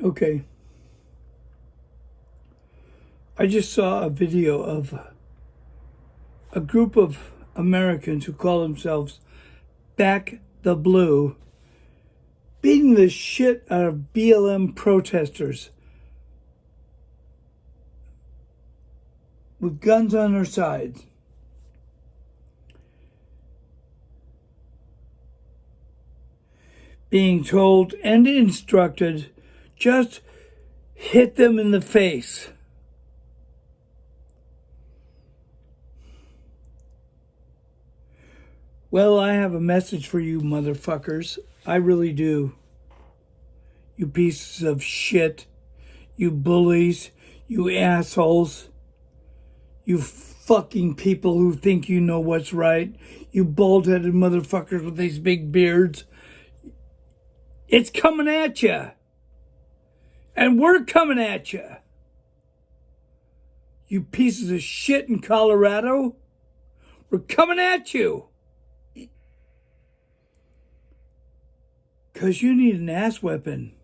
Okay. I just saw a video of a group of Americans who call themselves Back the Blue beating the shit out of BLM protesters with guns on their sides. Being told and instructed, just hit them in the face. Well, I have a message for you motherfuckers. I really do. You pieces of shit. You bullies. You assholes. You fucking people who think you know what's right. You bald-headed motherfuckers with these big beards. It's coming at you. And we're coming at you. You pieces of shit in Colorado. We're coming at you. Because you need an ass weapon.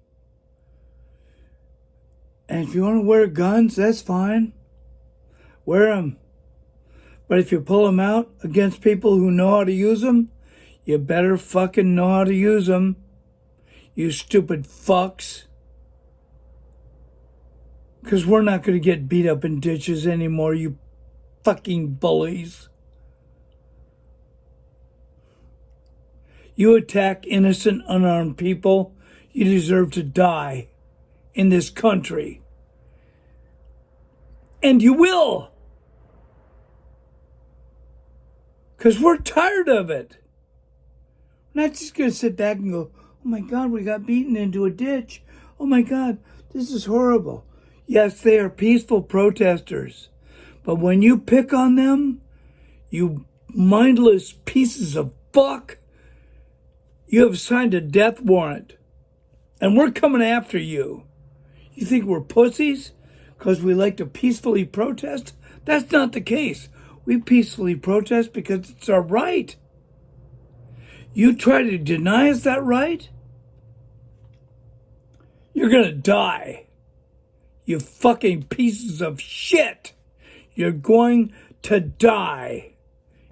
And if you want to wear guns, that's fine. Wear them. But if you pull them out against people who know how to use them, you better fucking know how to use them. You stupid fucks. Because we're not going to get beat up in ditches anymore, you fucking bullies. You attack innocent, unarmed people, you deserve to die in this country. And you will. Because we're tired of it. We're not just going to sit back and go, oh my God, we got beaten into a ditch. Oh my God, this is horrible. Yes, they are peaceful protesters. But when you pick on them, you mindless pieces of fuck, you have signed a death warrant. And we're coming after you. You think we're pussies because we like to peacefully protest? That's not the case. We peacefully protest because it's our right. You try to deny us that right, you're going to die. You fucking pieces of shit. You're going to die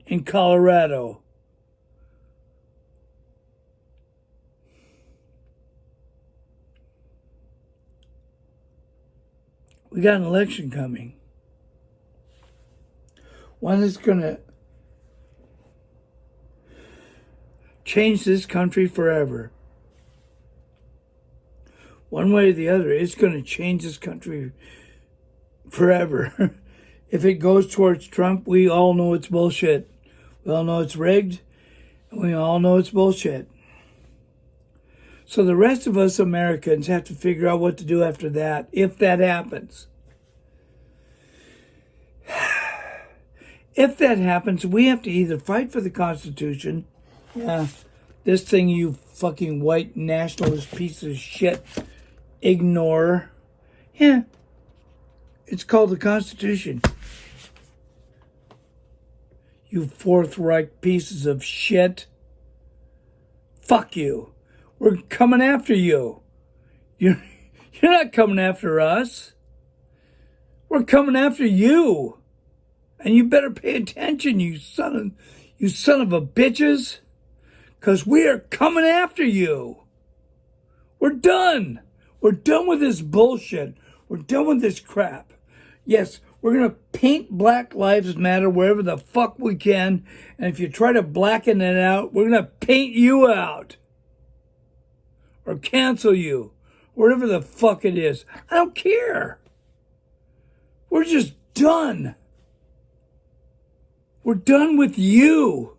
in Colorado. We got an election coming. One that's going to change this country forever. One way or the other, it's going to change this country forever. If it goes towards Trump, we all know it's bullshit. We all know it's rigged, and we all know it's bullshit. So the rest of us Americans have to figure out what to do after that, if that happens. If that happens, we have to either fight for the Constitution. Yeah, this thing you fucking white nationalist piece of shit ignore. Yeah, it's called the Constitution. You Fourth Reich pieces of shit. Fuck you. We're coming after you. You're not coming after us. We're coming after you. And you better pay attention, you son of a bitches. Because we are coming after you. We're done. We're done with this bullshit. We're done with this crap. Yes, we're going to paint Black Lives Matter wherever the fuck we can. And if you try to blacken it out, we're going to paint you out. Or cancel you. Whatever the fuck it is. I don't care. We're just done. We're done with you.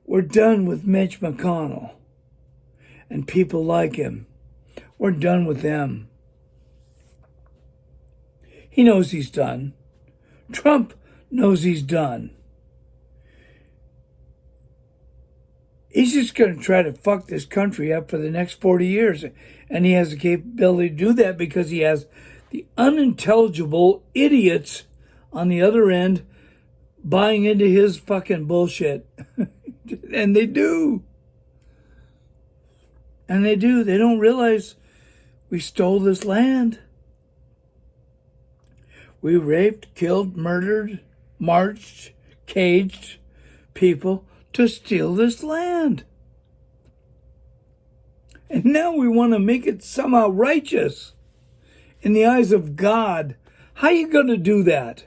We're done with Mitch McConnell and people like him. We're done with them. He knows he's done. Trump knows he's done. He's just going to try to fuck this country up for the next 40 years. And he has the capability to do that because he has the unintelligible idiots on the other end buying into his fucking bullshit. And they do. And they do. They don't realize we stole this land. We raped, killed, murdered, marched, caged people to steal this land. And now we want to make it somehow righteous in the eyes of God. How are you going to do that?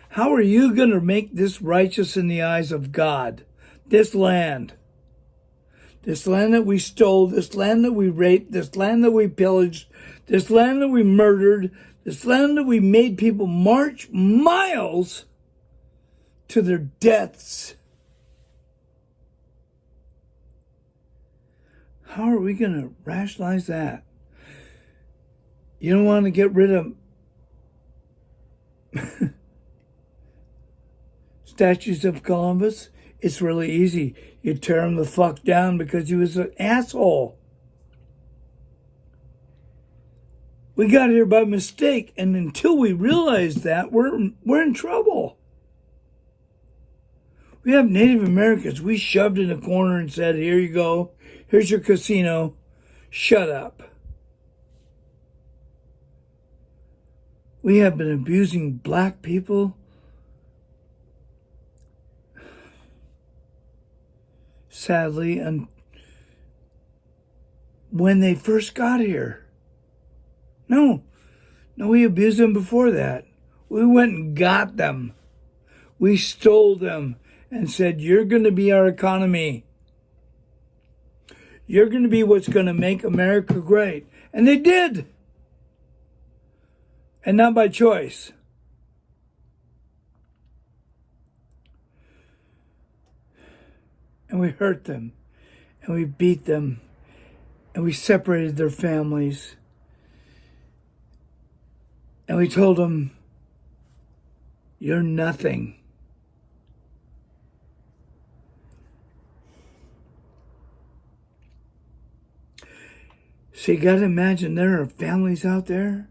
How are you going to make this righteous in the eyes of God? This land that we stole, this land that we raped, this land that we pillaged, this land that we murdered, this land that we made people march miles to their deaths. How are we going to rationalize that? You don't want to get rid of statues of Columbus? It's really easy. You tear him the fuck down because he was an asshole. We got here by mistake, and until we realize that, we're in trouble. We have Native Americans we shoved in a corner and said, here you go, here's your casino, shut up. We have been abusing black people. Sadly, and when they first got here. No, we abused them before that. We went and got them. We stole them and said, you're going to be our economy. You're going to be what's going to make America great. And they did. And not by choice. And we hurt them. And we beat them. And we separated their families. And we told them, you're nothing. So you got to imagine there are families out there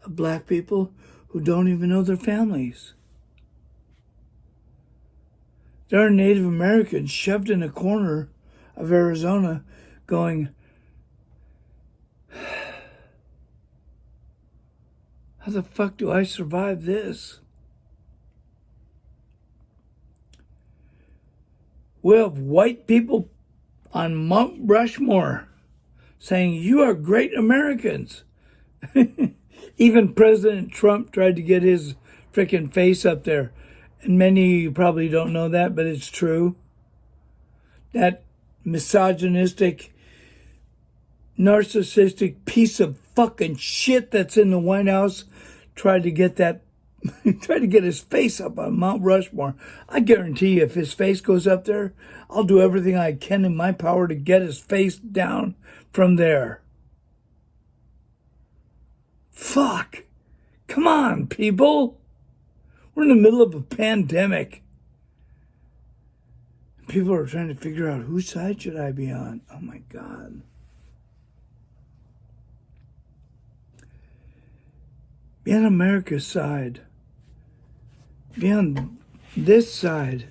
of black people who don't even know their families. There are Native Americans shoved in a corner of Arizona going, how the fuck do I survive this? We have white people on Mount Rushmore saying, you are great Americans. Even President Trump tried to get his freaking face up there. And many of you probably don't know that, but it's true. That misogynistic, narcissistic piece of fucking shit that's in the White House tried to get his face up on Mount Rushmore. I guarantee you, if his face goes up there, I'll do everything I can in my power to get his face down from there. Fuck. Come on, people. We're in the middle of a pandemic. People are trying to figure out whose side should I be on. Oh my God. Be on America's side. Be on this side.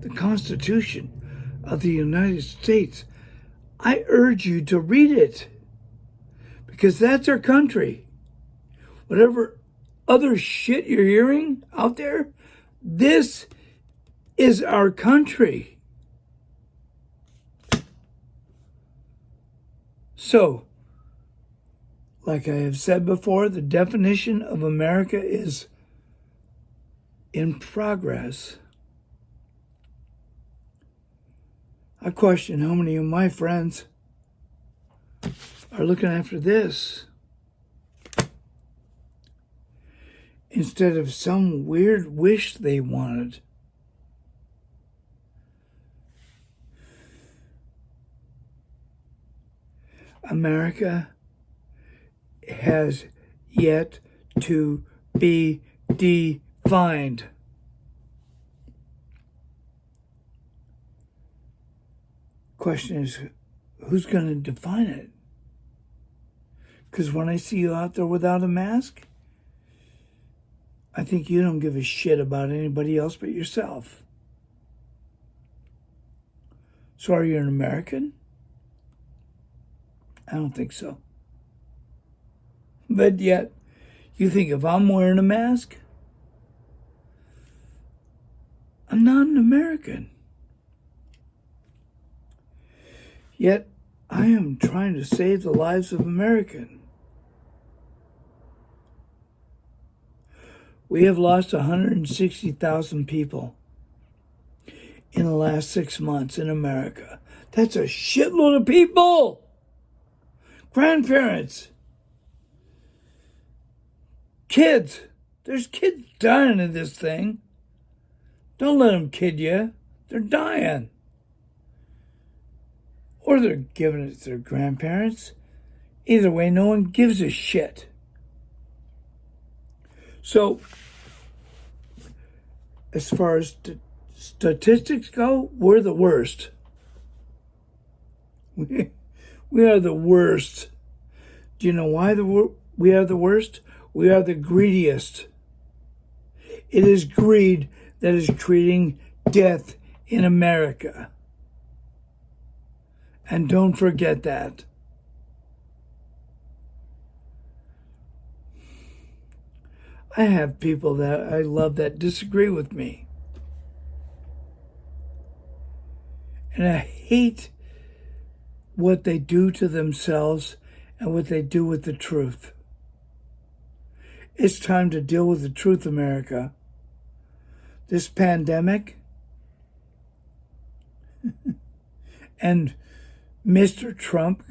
The Constitution of the United States. I urge you to read it. Because that's our country. Whatever other shit you're hearing out there, this is our country. So, like I have said before, the definition of America is in progress. I question how many of my friends are looking after this instead of some weird wish they wanted. America has yet to be defined. Question is, who's going to define it? Because when I see you out there without a mask, I think you don't give a shit about anybody else but yourself. So are you an American? I don't think so. But yet, you think if I'm wearing a mask, I'm not an American. Yet, I am trying to save the lives of Americans. We have lost 160,000 people in the last 6 months in America. That's a shitload of people. Grandparents, kids. There's kids dying of this thing. Don't let them kid you. They're dying. Or they're giving it to their grandparents. Either way, no one gives a shit. So, as far as statistics go, we're the worst. We are the worst. Do you know why we are the worst? We are the greediest. It is greed that is creating death in America. And don't forget that. I have people that I love that disagree with me. And I hate what they do to themselves and what they do with the truth. It's time to deal with the truth, America. This pandemic and Mr. Trump,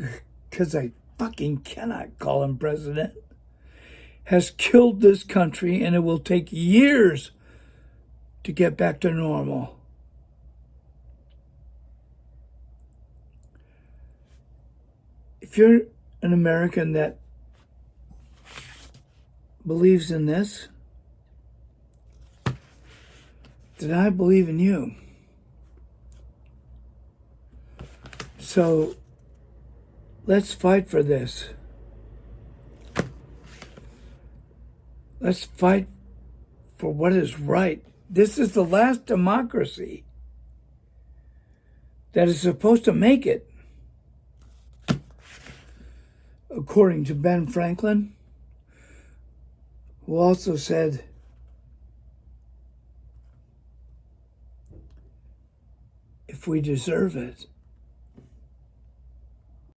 because I fucking cannot call him president, has killed this country, and it will take years to get back to normal. If you're an American that believes in this, then I believe in you. So let's fight for this. Let's fight for what is right. This is the last democracy that is supposed to make it. According to Ben Franklin, who also said, if we deserve it,